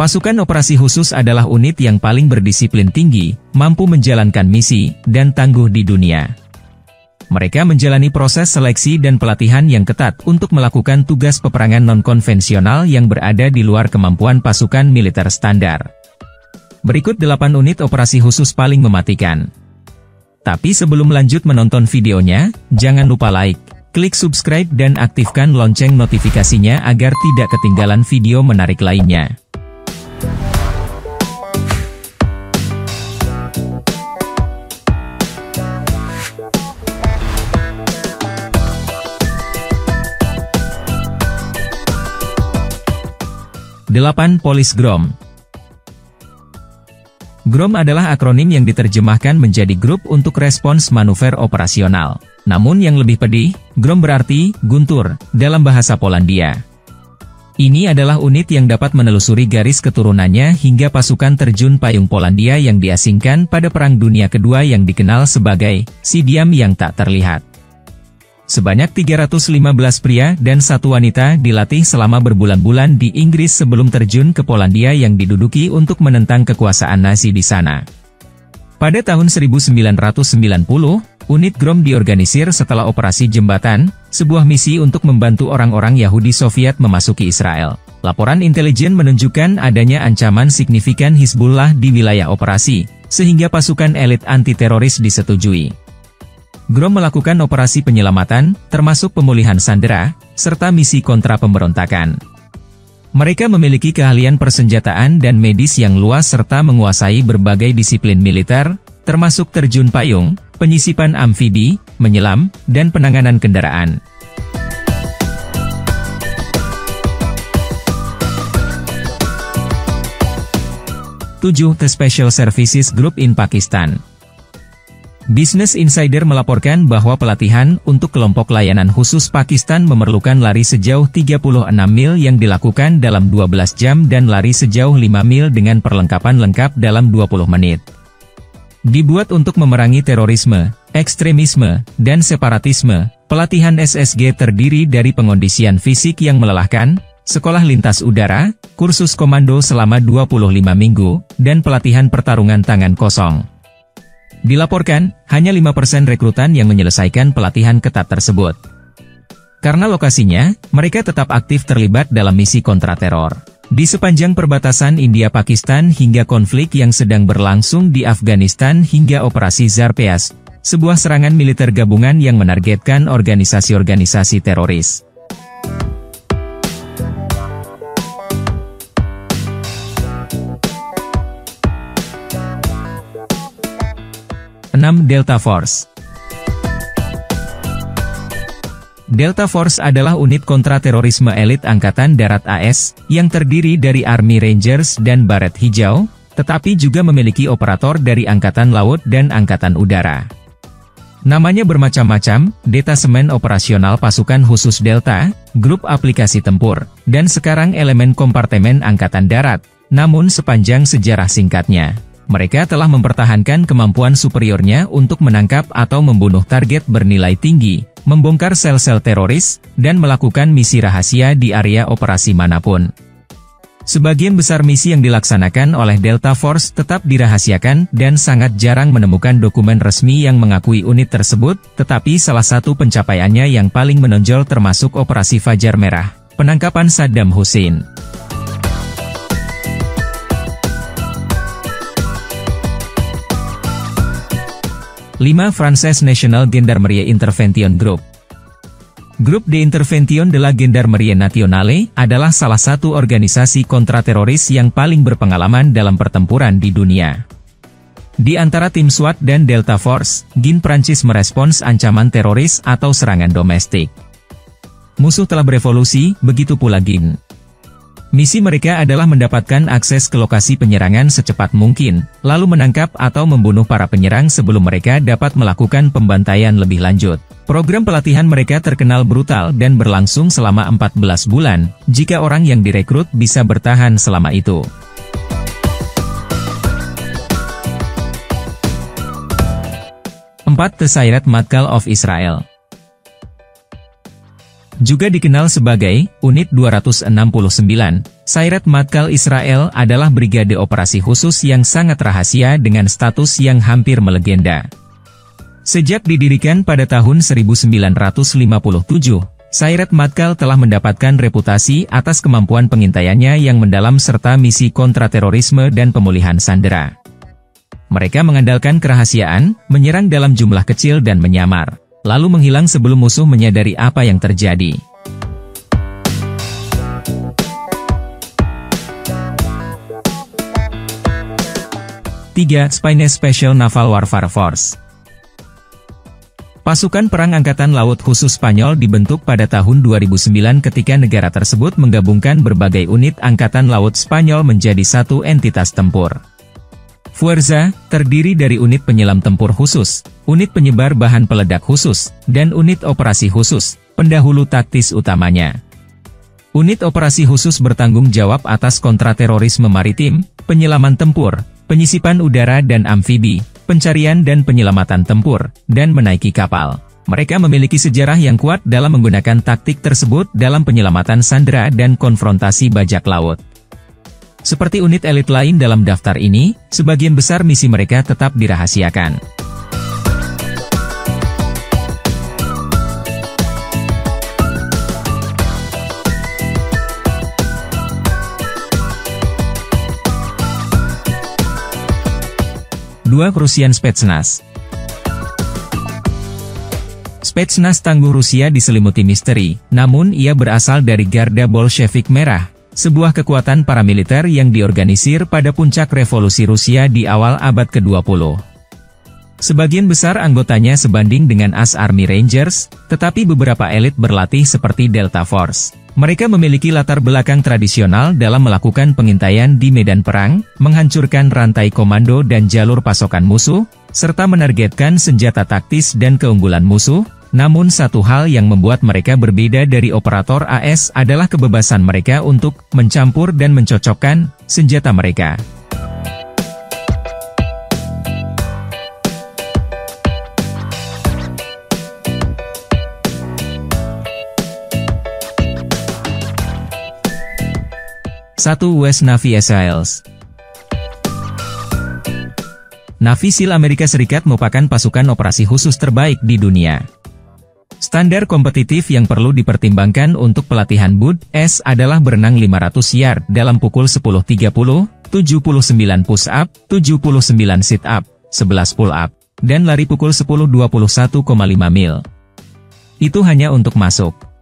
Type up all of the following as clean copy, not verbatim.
Pasukan operasi khusus adalah unit yang paling berdisiplin tinggi, mampu menjalankan misi, dan tangguh di dunia. Mereka menjalani proses seleksi dan pelatihan yang ketat untuk melakukan tugas peperangan non-konvensional yang berada di luar kemampuan pasukan militer standar. Berikut 8 unit operasi khusus paling mematikan. Tapi sebelum lanjut menonton videonya, jangan lupa like, klik subscribe dan aktifkan lonceng notifikasinya agar tidak ketinggalan video menarik lainnya. Polis GROM. GROM adalah akronim yang diterjemahkan menjadi Grup untuk Respons Manuver Operasional. Namun yang lebih pedih, GROM berarti guntur dalam bahasa Polandia. Ini adalah unit yang dapat menelusuri garis keturunannya hingga pasukan terjun payung Polandia yang diasingkan pada Perang Dunia Kedua yang dikenal sebagai si diam yang tak terlihat. Sebanyak 315 pria dan 1 wanita dilatih selama berbulan-bulan di Inggris sebelum terjun ke Polandia yang diduduki untuk menentang kekuasaan Nazi di sana. Pada tahun 1990, unit GROM diorganisir setelah Operasi Jembatan, sebuah misi untuk membantu orang-orang Yahudi Soviet memasuki Israel. Laporan intelijen menunjukkan adanya ancaman signifikan Hizbullah di wilayah operasi, sehingga pasukan elit anti-teroris disetujui. GROM melakukan operasi penyelamatan, termasuk pemulihan sandera, serta misi kontra pemberontakan. Mereka memiliki keahlian persenjataan dan medis yang luas serta menguasai berbagai disiplin militer, termasuk terjun payung, penyisipan amfibi, menyelam, dan penanganan kendaraan. The Special Services Group in Pakistan. Business Insider melaporkan bahwa pelatihan untuk kelompok layanan khusus Pakistan memerlukan lari sejauh 36 mil yang dilakukan dalam 12 jam dan lari sejauh 5 mil dengan perlengkapan lengkap dalam 20 menit. Dibuat untuk memerangi terorisme, ekstremisme, dan separatisme, pelatihan SSG terdiri dari pengondisian fisik yang melelahkan, sekolah lintas udara, kursus komando selama 25 minggu, dan pelatihan pertarungan tangan kosong. Dilaporkan, hanya 5% rekrutan yang menyelesaikan pelatihan ketat tersebut. Karena lokasinya, mereka tetap aktif terlibat dalam misi kontrateror. Di sepanjang perbatasan India-Pakistan hingga konflik yang sedang berlangsung di Afghanistan hingga Operasi Zarpeas, sebuah serangan militer gabungan yang menargetkan organisasi-organisasi teroris. 6. Delta Force. Delta Force adalah unit kontraterorisme elit Angkatan Darat AS, yang terdiri dari Army Rangers dan Baret Hijau, tetapi juga memiliki operator dari Angkatan Laut dan Angkatan Udara. Namanya bermacam-macam, Detasemen Operasional Pasukan Khusus Delta, Grup Aplikasi Tempur, dan sekarang Elemen Kompartemen Angkatan Darat. Namun sepanjang sejarah singkatnya, mereka telah mempertahankan kemampuan superiornya untuk menangkap atau membunuh target bernilai tinggi, membongkar sel-sel teroris, dan melakukan misi rahasia di area operasi manapun. Sebagian besar misi yang dilaksanakan oleh Delta Force tetap dirahasiakan dan sangat jarang menemukan dokumen resmi yang mengakui unit tersebut, tetapi salah satu pencapaiannya yang paling menonjol termasuk Operasi Fajar Merah, penangkapan Saddam Hussein. 5. Frances National Gendarmerie Intervention Group. Grup de Intervention de la Gendarmerie Nationale adalah salah satu organisasi kontrateroris yang paling berpengalaman dalam pertempuran di dunia. Di antara tim SWAT dan Delta Force, GIN Prancis merespons ancaman teroris atau serangan domestik. Musuh telah berevolusi, begitu pula GIN. Misi mereka adalah mendapatkan akses ke lokasi penyerangan secepat mungkin, lalu menangkap atau membunuh para penyerang sebelum mereka dapat melakukan pembantaian lebih lanjut. Program pelatihan mereka terkenal brutal dan berlangsung selama 14 bulan, jika orang yang direkrut bisa bertahan selama itu. 4. The Sayeret Matkal of Israel. Juga dikenal sebagai Unit 269, Sayeret Matkal Israel adalah brigade operasi khusus yang sangat rahasia dengan status yang hampir melegenda. Sejak didirikan pada tahun 1957, Sayeret Matkal telah mendapatkan reputasi atas kemampuan pengintaiannya yang mendalam serta misi kontraterorisme dan pemulihan sandera. Mereka mengandalkan kerahasiaan, menyerang dalam jumlah kecil dan menyamar, lalu menghilang sebelum musuh menyadari apa yang terjadi. Tiga, Spines Special Naval Warfare Force. Pasukan Perang Angkatan Laut Khusus Spanyol dibentuk pada tahun 2009 ketika negara tersebut menggabungkan berbagai unit Angkatan Laut Spanyol menjadi satu entitas tempur. Fuerza, terdiri dari unit penyelam tempur khusus, unit penyebar bahan peledak khusus, dan unit operasi khusus, pendahulu taktis utamanya. Unit operasi khusus bertanggung jawab atas kontraterorisme maritim, penyelaman tempur, penyisipan udara dan amfibi, pencarian dan penyelamatan tempur, dan menaiki kapal. Mereka memiliki sejarah yang kuat dalam menggunakan taktik tersebut dalam penyelamatan sandera dan konfrontasi bajak laut. Seperti unit elit lain dalam daftar ini, sebagian besar misi mereka tetap dirahasiakan. Dua, Russian Spetsnaz. Spetsnaz tangguh Rusia diselimuti misteri, namun ia berasal dari Garda Bolshevik Merah, sebuah kekuatan paramiliter yang diorganisir pada puncak revolusi Rusia di awal abad ke-20. Sebagian besar anggotanya sebanding dengan AS Army Rangers, tetapi beberapa elit berlatih seperti Delta Force. Mereka memiliki latar belakang tradisional dalam melakukan pengintaian di medan perang, menghancurkan rantai komando dan jalur pasokan musuh, serta menargetkan senjata taktis dan keunggulan musuh. Namun satu hal yang membuat mereka berbeda dari operator AS adalah kebebasan mereka untuk mencampur dan mencocokkan senjata mereka. Satu, US Navy SEALs. Navy SEAL Amerika Serikat merupakan pasukan operasi khusus terbaik di dunia. Standar kompetitif yang perlu dipertimbangkan untuk pelatihan BUD-S adalah berenang 500 yard dalam pukul 10.30, 79 push-up, 79 sit-up, 11 pull-up, dan lari pukul 10 21,5 mil. Itu hanya untuk masuk.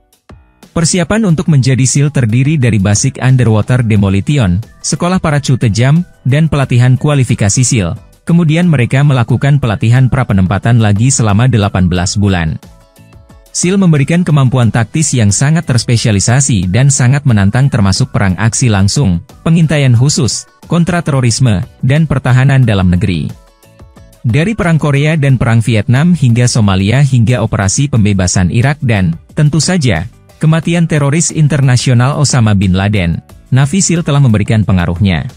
Persiapan untuk menjadi SEAL terdiri dari Basic Underwater Demolition, sekolah parachute jump, dan pelatihan kualifikasi SEAL. Kemudian mereka melakukan pelatihan pra-penempatan lagi selama 18 bulan. SEAL memberikan kemampuan taktis yang sangat terspesialisasi dan sangat menantang termasuk perang aksi langsung, pengintaian khusus, kontraterorisme, dan pertahanan dalam negeri. Dari Perang Korea dan Perang Vietnam hingga Somalia hingga operasi pembebasan Irak dan, tentu saja, kematian teroris internasional Osama bin Laden, Navy SEAL telah memberikan pengaruhnya.